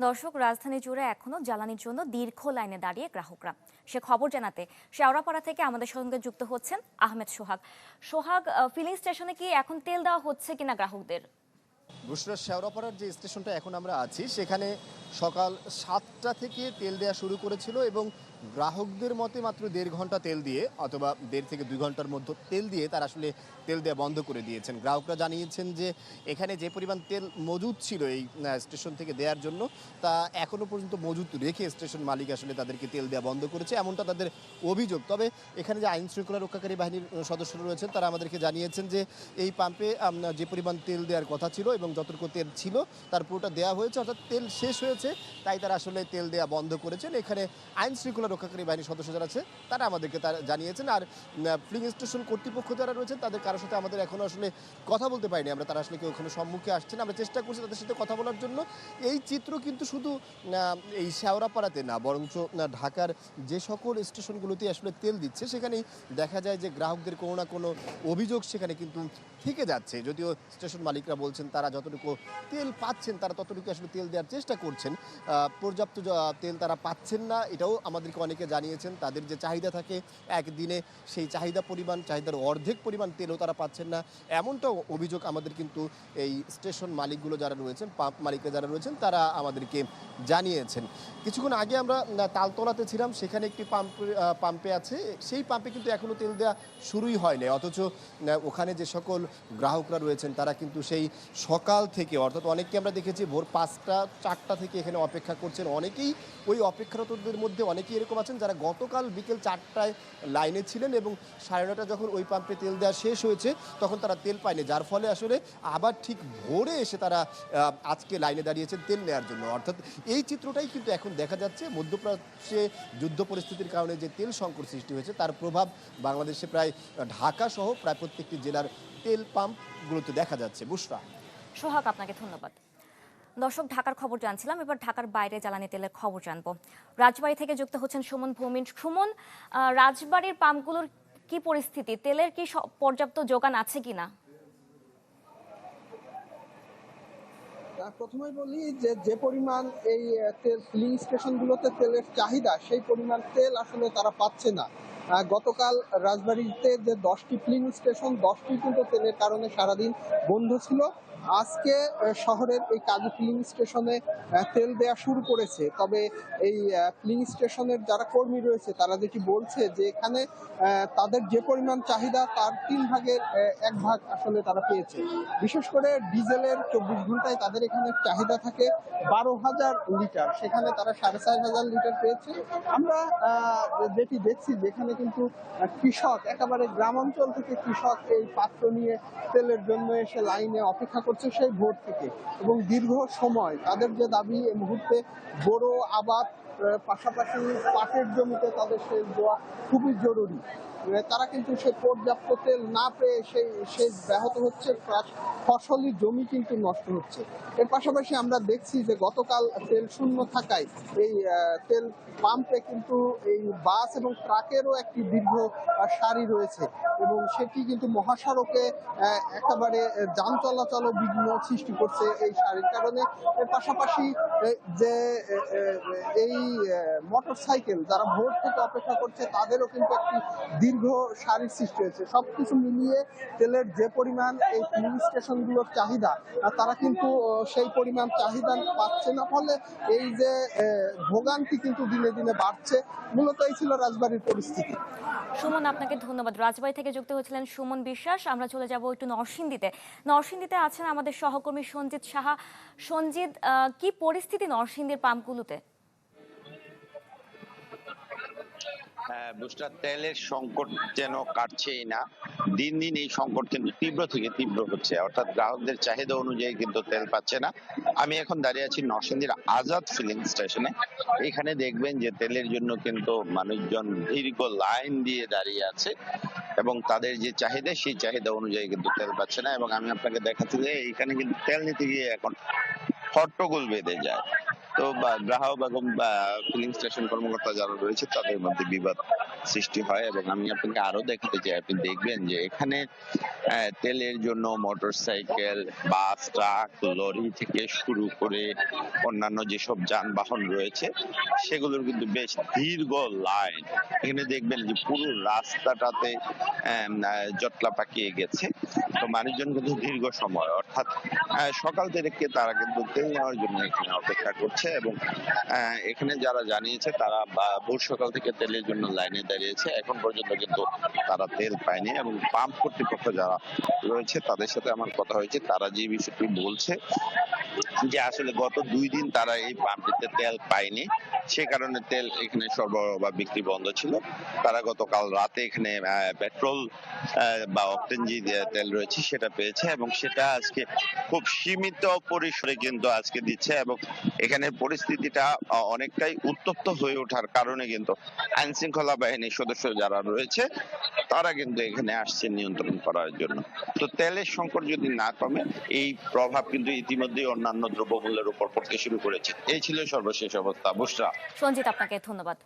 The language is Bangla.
দর্শক, রাজধানী জুড়ে এখনো জ্বালানির জন্য দীর্ঘ লাইনে দাঁড়িয়ে গ্রাহকরা। সে খবর জানাতে শেওড়াপাড়া থেকে আমাদের সঙ্গে যুক্ত হচ্ছেন আহমেদ সোহাগ। সোহাগ, ফিলিং স্টেশনে কি এখন তেল দেওয়া হচ্ছে কিনা গ্রাহকদের? বুসরার শেওড়াপাড়ার যে স্টেশনটা এখন আমরা আছি সেখানে সকাল 7টা থেকে তেল দেওয়া শুরু করেছিল এবং গ্রাহকদের মতে মাত্র 1.5 ঘন্টা তেল দিয়ে অথবা 1.5 থেকে 2 ঘন্টার মধ্যে তেল দিয়ে তারা আসলে তেল দেওয়া বন্ধ করে দিয়েছেন। গ্রাহকরা জানিয়েছেন যে এখানে যে পরিমাণ তেল মজুদ ছিল এই স্টেশন থেকে দেওয়ার জন্য তা এখনও পর্যন্ত মজুদ রেখে স্টেশন মালিক আসলে তাদেরকে তেল দেওয়া বন্ধ করেছে, এমনটা তাদের অভিযোগ। তবে এখানে যে আইন শৃঙ্খলা রক্ষাকারী বাহিনীর সদস্যরা রয়েছেন তারা আমাদেরকে জানিয়েছেন যে এই পাম্পে যে পরিমাণ তেল দেওয়ার কথা ছিল এবং যতটুকু তেল ছিল তার পুরোটা দেওয়া হয়েছে, অর্থাৎ তেল শেষ হয়েছে, তাই তারা আসলে তেল দেওয়া বন্ধ করেছেন। এখানে আইন শৃঙ্খলা রক্ষাকারী বাহিনীর সদস্য যারা আছে তারা আমাদেরকে তারা জানিয়েছেন। আর ফিলিং স্টেশন কর্তৃপক্ষ যারা রয়েছেন তাদের কারোর সাথে আমাদের এখনও আসলে কথা বলতে পারিনি আমরা, তারা আসলে কেউ ওখানে সম্মুখে আসছেন, আমরা চেষ্টা করছি তাদের সাথে কথা বলার জন্য। এই চিত্র কিন্তু শুধু এই শেওড়াপাড়াতে না, বরঞ্চ ঢাকার যে সকল স্টেশনগুলোতে আসলে তেল দিচ্ছে সেখানেই দেখা যায় যে গ্রাহকদের কোনো না কোনো অভিযোগ সেখানে কিন্তু থেকে যাচ্ছে। যদিও স্টেশন মালিকরা বলছেন তারা যতটুকু তেল পাচ্ছেন তারা ততটুকু আসলে তেল দেওয়ার চেষ্টা করছেন, পর্যাপ্ত তেল তারা পাচ্ছেন না এটাও আমাদেরকে অনেকে জানিয়েছেন। তাদের যে চাহিদা থাকে একদিনে সেই চাহিদার অর্ধেক পরিমাণ তেলও তারা পাচ্ছেন না, এমনটাও অভিযোগ আমাদের কিন্তু এই স্টেশন মালিকগুলো যারা রয়েছেন, পাম্প মালিকরা যারা রয়েছেন তারা আমাদেরকে জানিয়েছেন। কিছুক্ষণ আগে আমরা তালতলাতে ছিলাম, সেখানে একটি পাম্পে আছে, সেই পাম্পে কিন্তু এখনও তেল দেওয়া শুরুই হয়নি, অথচ ওখানে যে সকল গ্রাহকরা রয়েছেন তারা কিন্তু সেই সকাল থেকে, অর্থাৎ অনেককে আমরা দেখেছি ভোর 5টা 4টা থেকে এখানে অপেক্ষা করছেন। অনেকেই ওই অপেক্ষারতদের মধ্যে অনেকেই এরকম আছেন যারা গতকাল বিকেল 4টায় লাইনে ছিলেন এবং 9:30 যখন ওই পাম্পে তেল দেওয়া শেষ হয়েছে তখন তারা তেল পায়নি, যার ফলে আসলে আবার ঠিক ভোরে এসে তারা আজকে লাইনে দাঁড়িয়েছেন তেল নেওয়ার জন্য। অর্থাৎ এই চিত্রটাই কিন্তু এখন দেখা যাচ্ছে। মধ্যপ্রাচ্যে যুদ্ধ পরিস্থিতির কারণে যে তেল সংকট সৃষ্টি হয়েছে তার প্রভাব বাংলাদেশে প্রায় ঢাকা সহ প্রায় প্রত্যেকটি জেলার তেল পাম্পগুলোতে দেখা যাচ্ছে। বুশরা। সোহাগ, আপনাকে ধন্যবাদ। দর্শক, ঢাকার খবর জানছিলাম, এবার ঢাকার বাইরে জ্বালানি তেলের খবর জানবো। রাজবাড়ী থেকে যুক্ত হচ্ছেন সুমন ভৌমিক। সুমন, রাজবাড়ির পাম্পগুলোর কি পরিস্থিতি? তেলের কি পর্যাপ্ত যোগান আছে কিনা? প্রথমেই বলি যে যে পরিমাণ এই তেল ফিলিং স্টেশনগুলোতে তেলের চাহিদা সেই পরিমাণ তেল আসলে তারা পাচ্ছে না। গতকাল রাজবাড়ীতে যে 10টি ফিলিং স্টেশন 10টি কিন্তু তেলের কারণে সারাদিন বন্ধ ছিল। আজকে শহরের এই কাজী ফিলিং স্টেশনে তেল দেয়া শুরু করেছে, তবে এই ফিলিং স্টেশনের যারা কর্মী রয়েছে তারা যেটি বলছে যে এখানে তাদের যে পরিমাণ চাহিদা তার 3 ভাগের 1 ভাগ আসলে তারা পেয়েছে। বিশেষ করে ডিজেলের 24 ঘন্টায় তাদের এখানে চাহিদা থাকে 12,000 লিটার, সেখানে তারা 4,500 লিটার পেয়েছে। আমরা যেটি দেখছি যেখানে কিন্তু কৃষক, একেবারে গ্রাম অঞ্চল থেকে কৃষক এই পাত্র নিয়ে তেলের জন্য এসে লাইনে অপেক্ষা করছে সেই ভোর থেকে, এবং দীর্ঘ সময় তাদের যে দাবি এই মুহূর্তে বোরো আবাদ পাশাপাশি পাটের জমিতে তাদের সেচ দেওয়া খুবই জরুরি। তারা কিন্তু সে পর্যাপ্ত তেল না পেয়ে সেই সেচ ব্যাহত হচ্ছে, ফসলি জমি কিন্তু নষ্ট হচ্ছে। এর পাশাপাশি আমরা দেখছি যে গতকাল তেল শূন্য থাকায় এই তেল পাম্পে কিন্তু এই বাস এবং ট্রাকেরও একটি দীর্ঘ সারি রয়েছে এবং সেটি কিন্তু মহাসড়কে একেবারে যান চলাচলও বিঘ্ন সৃষ্টি করছে এই সারির কারণে। এর পাশাপাশি যে এই মোটর সাইকেল যারা ভোর থেকে অপেক্ষা করছে তাদেরও কিন্তু একটি দীর্ঘ সারির সৃষ্টি হয়েছে। সবকিছু মিলিয়ে তেলের যে পরিমাণ এই ফিলিং স্টেশনগুলোর চাহিদা তারা কিন্তু সেই পরিমাণ চাহিদা পাচ্ছে না, ফলে এই যে ভোগান্তি কিন্তু দিনে দিনে বাড়ছে। মূলত এই ছিল রাজবাড়ীর পরিস্থিতি। সুমন, আপনাকে ধন্যবাদ। রাজবাড়ী থেকে যুক্ত হচ্ছিলেন সুমন বিশ্বাস। আমরা চলে যাব একটু নরসিংদীতে। নরসিংদীতে আছেন আমাদের সহকর্মী সঞ্জিত সাহা। সঞ্জিত, কি পরিস্থিতি নরসিংদীর পাম্পগুলোতে? বুস্টার তেলের সংকট যেন কাটছেই না, দিন দিন এই সংকট কিন্তু তীব্র থেকে তীব্র হচ্ছে, অর্থাৎ গ্রাহকদের চাহিদা অনুযায়ী কিন্তু তেল পাচ্ছে না। আমি এখন দাঁড়িয়ে আছি নরসিংদীর আজাদ ফিলিং স্টেশনে। এখানে দেখবেন যে তেলের জন্য কিন্তু মানুষজন দীর্ঘ লাইন দিয়ে দাঁড়িয়ে আছে এবং তাদের যে চাহিদা সেই চাহিদা অনুযায়ী কিন্তু তেল পাচ্ছে না। এবং আমি আপনাকে দেখাচ্ছি যে এখানে কিন্তু তেল নিতে গিয়ে এখন হট্টগোল বেঁধে যায়। তো গ্রাহক এবং ফিলিং স্টেশন কর্মকর্তা যারা রয়েছে তাদের মধ্যে বিবাদ সৃষ্টি হয়। এবং আমি আপনাকে আরো দেখাতে চাই, আপনি দেখবেন যে এখানে তেলের জন্য মোটরসাইকেল, বাস, ট্রাক, লরি থেকে শুরু করে অন্যান্য যেসব যানবাহন রয়েছে সেগুলোর কিন্তু বেশ দীর্ঘ লাইন। এখানে দেখবেন যে পুরো রাস্তাটাতে জটলা পাকিয়ে গেছে। তো মানুষজন কিন্তু দীর্ঘ সময় অর্থাৎ সকাল থেকে তারা কিন্তু তেল নেওয়ার জন্য এখানে অপেক্ষা করছে। এবং এখানে যারা জানিয়েছে তারা ভোর সকাল থেকে তেলের জন্য লাইনে দাঁড়িয়েছে, এখন পর্যন্ত কিন্তু তারা তেল পায়নি। এবং পাম্প কর্তৃপক্ষ যারা রয়েছে তাদের সাথে আমার কথা হয়েছে, তারা যে বিষয়টি বলছে যে আসলে গত 2 দিন তারা এই পাম্পটিতে তেল পায়নি, সে কারণে তেল এখানে সরবরাহ বা বিক্রি বন্ধ ছিল। তারা গতকাল রাতে এখানে পেট্রোল বা অকটেন যে তেল রয়েছে সেটা পেয়েছে, এবং সেটা আজকে খুব সীমিত পরিসরে কিন্তু আজকে দিচ্ছে। এবং এখানে পরিস্থিতিটা অনেকটাই উত্তপ্ত হয়ে ওঠার কারণে কিন্তু আইন শৃঙ্খলা বাহিনীর সদস্য যারা রয়েছে তারা কিন্তু এখানে আসছে নিয়ন্ত্রণ করার জন্য। তো তেলের সংকট যদি না কমে এই প্রভাব কিন্তু ইতিমধ্যেই অন্যান্য দ্রব্যমূল্যের উপর পড়তে শুরু করেছে। এই ছিল সর্বশেষ অবস্থা। বুশরা। সঞ্জিত, আপনাকে ধন্যবাদ।